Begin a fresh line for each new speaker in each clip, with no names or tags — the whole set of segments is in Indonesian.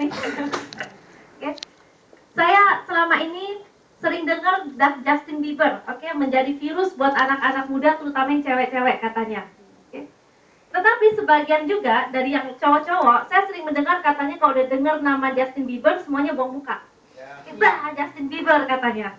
nih. Oke. Saya selama ini sering dengar Justin Bieber, oke, menjadi virus buat anak-anak muda, terutama yang cewek-cewek katanya. Oke. Tetapi sebagian juga dari yang cowok-cowok, saya sering mendengar katanya kalau udah dengar nama Justin Bieber semuanya bong muka. Bah, Justin Bieber katanya.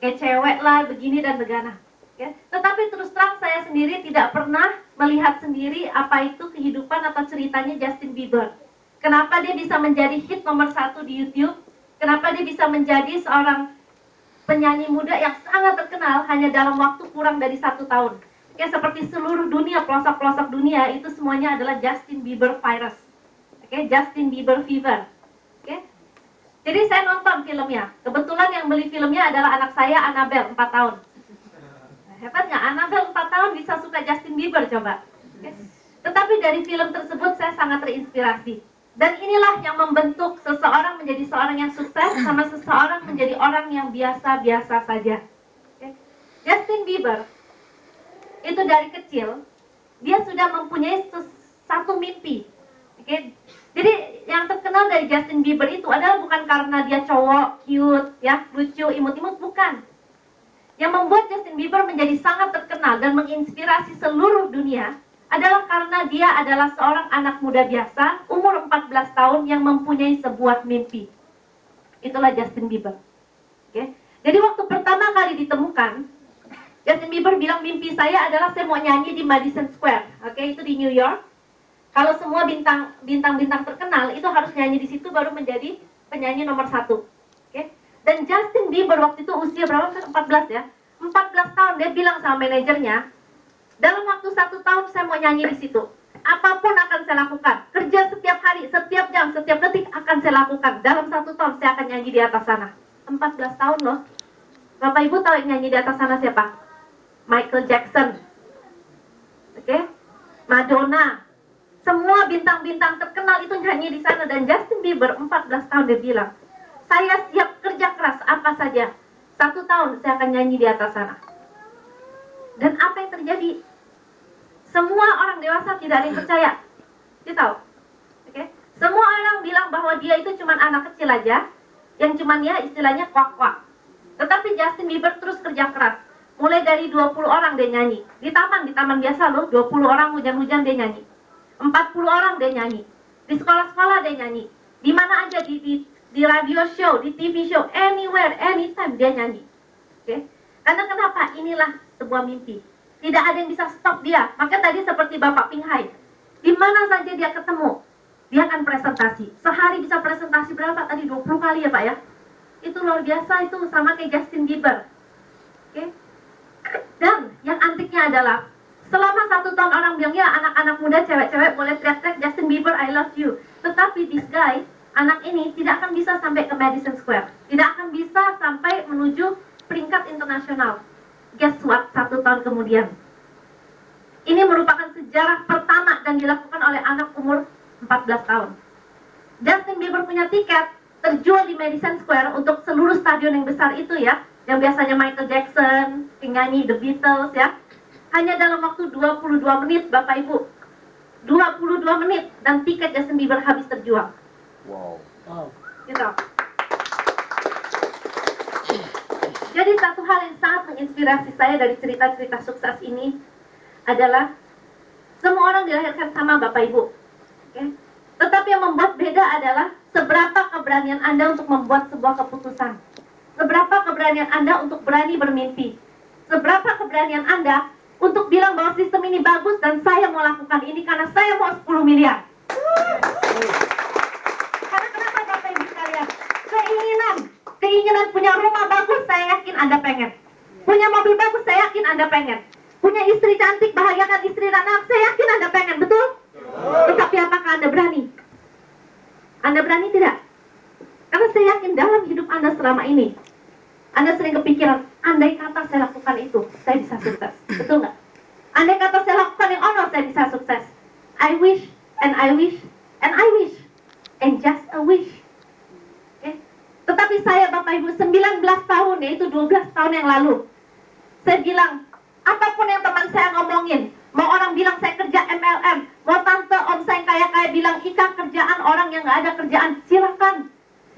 Kayak cewek lah, begini dan begana. Ya. Tetapi terus terang saya sendiri tidak pernah melihat sendiri apa itu kehidupan atau ceritanya Justin Bieber. Kenapa dia bisa menjadi hit nomor 1 di YouTube? Kenapa dia bisa menjadi seorang penyanyi muda yang sangat terkenal hanya dalam waktu kurang dari 1 tahun? Ya, seperti seluruh dunia, pelosok-pelosok dunia itu semuanya adalah Justin Bieber virus. Oke, Justin Bieber fever. Oke. Jadi saya nonton filmnya. Kebetulan yang beli filmnya adalah anak saya, Annabelle, 4 tahun. Hebat nggak? Annabelle 4 tahun bisa suka Justin Bieber, coba. Okay. Tetapi dari film tersebut saya sangat terinspirasi. Dan inilah yang membentuk seseorang menjadi seorang yang sukses sama seseorang menjadi orang yang biasa-biasa saja. Okay. Justin Bieber itu dari kecil dia sudah mempunyai satu mimpi. Okay. Jadi yang terkenal dari Justin Bieber itu adalah bukan karena dia cowok, cute, ya, lucu, imut-imut, bukan. Yang membuat Justin Bieber menjadi sangat terkenal dan menginspirasi seluruh dunia adalah karena dia adalah seorang anak muda biasa, umur 14 tahun yang mempunyai sebuah mimpi. Itulah Justin Bieber. Oke. Jadi waktu pertama kali ditemukan, Justin Bieber bilang mimpi saya adalah saya mau nyanyi di Madison Square. Oke, itu di New York. Kalau semua bintang-bintang terkenal itu harus nyanyi di situ baru menjadi penyanyi nomor 1. Oke. Dan Justin Bieber waktu itu usia berapa kan? 14 ya. 14 tahun dia bilang sama manajernya, dalam waktu 1 tahun saya mau nyanyi di situ. Apapun akan saya lakukan. Kerja setiap hari, setiap jam, setiap detik akan saya lakukan. Dalam 1 tahun saya akan nyanyi di atas sana. 14 tahun loh. Bapak Ibu tahu yang nyanyi di atas sana siapa? Michael Jackson. Oke? Madonna. Semua bintang-bintang terkenal itu nyanyi di sana. Dan Justin Bieber 14 tahun dia bilang, saya siap kerja keras apa saja. 1 tahun saya akan nyanyi di atas sana. Dan apa yang terjadi? Semua orang dewasa tidak ada yang percaya. Dia tahu. Oke? Semua orang bilang bahwa dia itu cuma anak kecil aja, yang cuma ya istilahnya kuak-kuak. Tetapi Justin Bieber terus kerja keras. Mulai dari 20 orang dia nyanyi. Di taman biasa loh, 20 orang hujan-hujan dia nyanyi. 40 orang dia nyanyi. Di sekolah-sekolah dia nyanyi. Di mana aja, di radio show, di TV show, anywhere, anytime dia nyanyi. Oke? Karena kenapa? Inilah sebuah mimpi. Tidak ada yang bisa stop dia. Maka tadi seperti Bapak Pinghai, di mana saja dia ketemu, dia akan presentasi. Sehari bisa presentasi berapa? Tadi 20 kali ya Pak ya? Itu luar biasa, itu sama kayak Justin Bieber. Oke? Dan yang antiknya adalah selama 1 tahun orang bilang ya anak-anak muda, cewek-cewek boleh teriak-teriak Justin Bieber I love you. Tetapi this guy, anak ini tidak akan bisa sampai ke Madison Square. Tidak akan bisa sampai menuju peringkat internasional. Guess what? 1 tahun kemudian. Ini merupakan sejarah pertama dan dilakukan oleh anak umur 14 tahun. Justin Bieber punya tiket terjual di Madison Square untuk seluruh stadion yang besar itu ya. Yang biasanya Michael Jackson, penyanyi The Beatles ya. Hanya dalam waktu 22 menit Bapak Ibu. 22 menit dan tiket Justin Bieber habis terjual.
Wow.
Gitu. Jadi satu hal yang sangat menginspirasi saya dari cerita-cerita sukses ini adalah semua orang dilahirkan sama Bapak Ibu. Okay? Tetapi yang membuat beda adalah seberapa keberanian Anda untuk membuat sebuah keputusan. Seberapa keberanian Anda untuk berani bermimpi. Seberapa keberanian Anda untuk bilang bahwa sistem ini bagus dan saya mau lakukan ini karena saya mau 10 miliar. Karena kenapa Bapak Ibu sekalian? Keinginan punya rumah bagus saya yakin Anda pengen. Punya mobil bagus saya yakin Anda pengen. Punya istri cantik, bahagiakan istri dan anak saya yakin Anda pengen, betul? Tetapi apakah Anda berani? Anda berani tidak? Karena saya yakin dalam hidup Anda selama ini Anda sering kepikiran, andai kata saya lakukan itu, saya bisa sukses. Betul nggak? Andai kata saya lakukan yang ono, saya bisa sukses. I wish, and I wish, and I wish. And just a wish. Okay? Tetapi saya Bapak Ibu 19 tahun, yaitu 12 tahun yang lalu, saya bilang, apapun yang teman saya ngomongin, Mau orang bilang saya kerja MLM, mau tante om saya kaya-kaya bilang Ika kerjaan orang yang nggak ada kerjaan, silakan.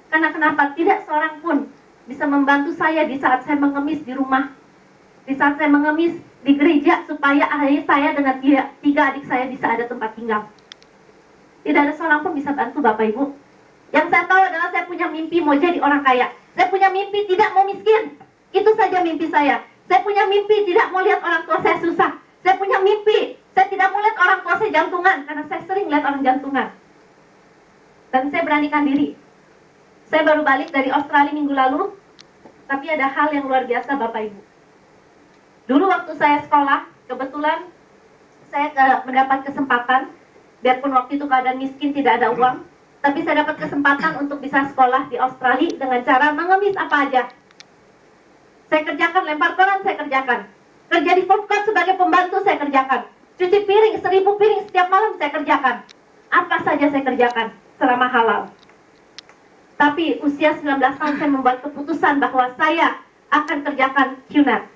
Karena kenapa? Tidak seorang pun bisa membantu saya di saat saya mengemis di rumah, di saat saya mengemis di gereja, supaya ayah saya dengan tiga adik saya bisa ada tempat tinggal. Tidak ada seorang pun bisa bantu Bapak Ibu. Yang saya tahu adalah saya punya mimpi mau jadi orang kaya. Saya punya mimpi tidak mau miskin. Itu saja mimpi saya. Saya punya mimpi tidak mau lihat orang tua saya susah. Saya punya mimpi saya tidak mau lihat orang tua saya jantungan, karena saya sering lihat orang jantungan. Dan saya beranikan diri. Saya baru balik dari Australia minggu lalu, tapi ada hal yang luar biasa Bapak Ibu. Dulu waktu saya sekolah, kebetulan saya mendapat kesempatan, biarpun waktu itu keadaan miskin, tidak ada uang, tapi saya dapat kesempatan untuk bisa sekolah di Australia dengan cara mengemis apa aja. Saya kerjakan, lempar koran saya kerjakan. Kerja di food court sebagai pembantu saya kerjakan. Cuci piring, 1000 piring setiap malam saya kerjakan. Apa saja saya kerjakan selama halal. Tapi usia 19 tahun saya membuat keputusan bahwa saya akan kerjakan QNET.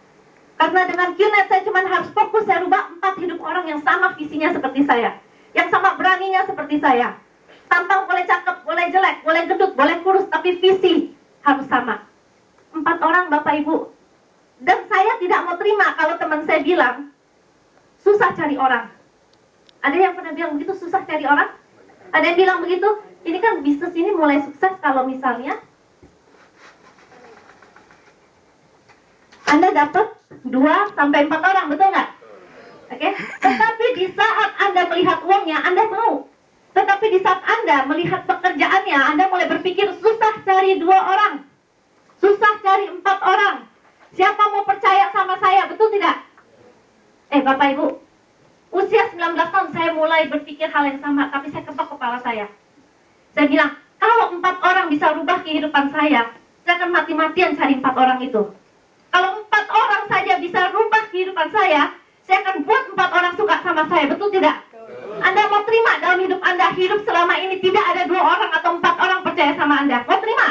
Karena dengan QNET saya cuma harus fokus, saya rubah 4 hidup orang yang sama visinya seperti saya. Yang sama beraninya seperti saya. Tampang boleh cakep, boleh jelek, boleh gendut, boleh kurus, tapi visi harus sama. 4 orang Bapak Ibu. Dan saya tidak mau terima kalau teman saya bilang, susah cari orang. Ada yang pernah bilang begitu, susah cari orang? Ada yang bilang begitu? Ini kan bisnis ini mulai sukses kalau misalnya Anda dapat 2 sampai 4 orang, betul nggak? Oke? Tetapi di saat Anda melihat uangnya, Anda mau. Tetapi di saat Anda melihat pekerjaannya, Anda mulai berpikir, susah cari 2 orang. Susah cari 4 orang. Siapa mau percaya sama saya, betul tidak? Bapak Ibu, usia 19 tahun saya mulai berpikir hal yang sama, tapi saya ketok kepala saya. Saya bilang, kalau 4 orang bisa rubah kehidupan saya akan mati-matian cari 4 orang itu. Kalau 4 orang saja bisa rubah kehidupan saya akan buat 4 orang suka sama saya, betul tidak? Anda mau terima dalam hidup Anda, hidup selama ini tidak ada 2 orang atau 4 orang percaya sama Anda? Mau terima?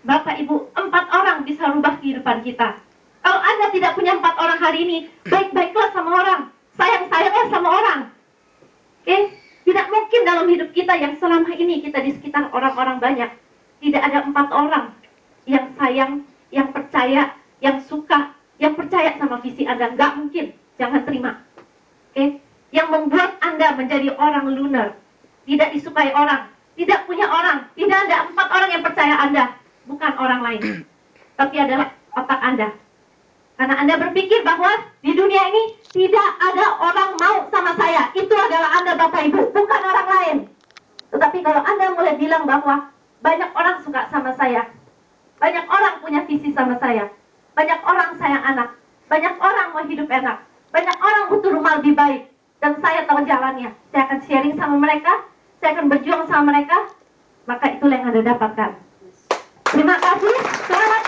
Bapak Ibu, 4 orang bisa rubah kehidupan kita. Kalau Anda tidak punya 4 orang hari ini, baik-baiklah sama orang, sayang-sayanglah sama orang. Oke? Tidak mungkin dalam hidup kita yang selama ini kita di sekitar orang-orang banyak, tidak ada 4 orang yang sayang, yang percaya, yang suka, yang percaya sama visi Anda. Nggak mungkin, jangan terima. Oke? Yang membuat Anda menjadi orang loner, tidak disukai orang, tidak punya orang, tidak ada 4 orang yang percaya Anda. Bukan orang lain, tapi adalah otak Anda. Karena Anda berpikir bahwa di dunia ini tidak ada orang mau sama saya. Itu adalah Anda Bapak Ibu, bukan orang lain. Tetapi kalau Anda mulai bilang bahwa banyak orang suka sama saya, banyak orang punya visi sama saya, banyak orang sayang anak, banyak orang mau hidup enak, banyak orang butuh rumah lebih baik, dan saya tahu jalannya, saya akan sharing sama mereka, saya akan berjuang sama mereka, maka itulah yang Anda dapatkan. Terima kasih. Selamat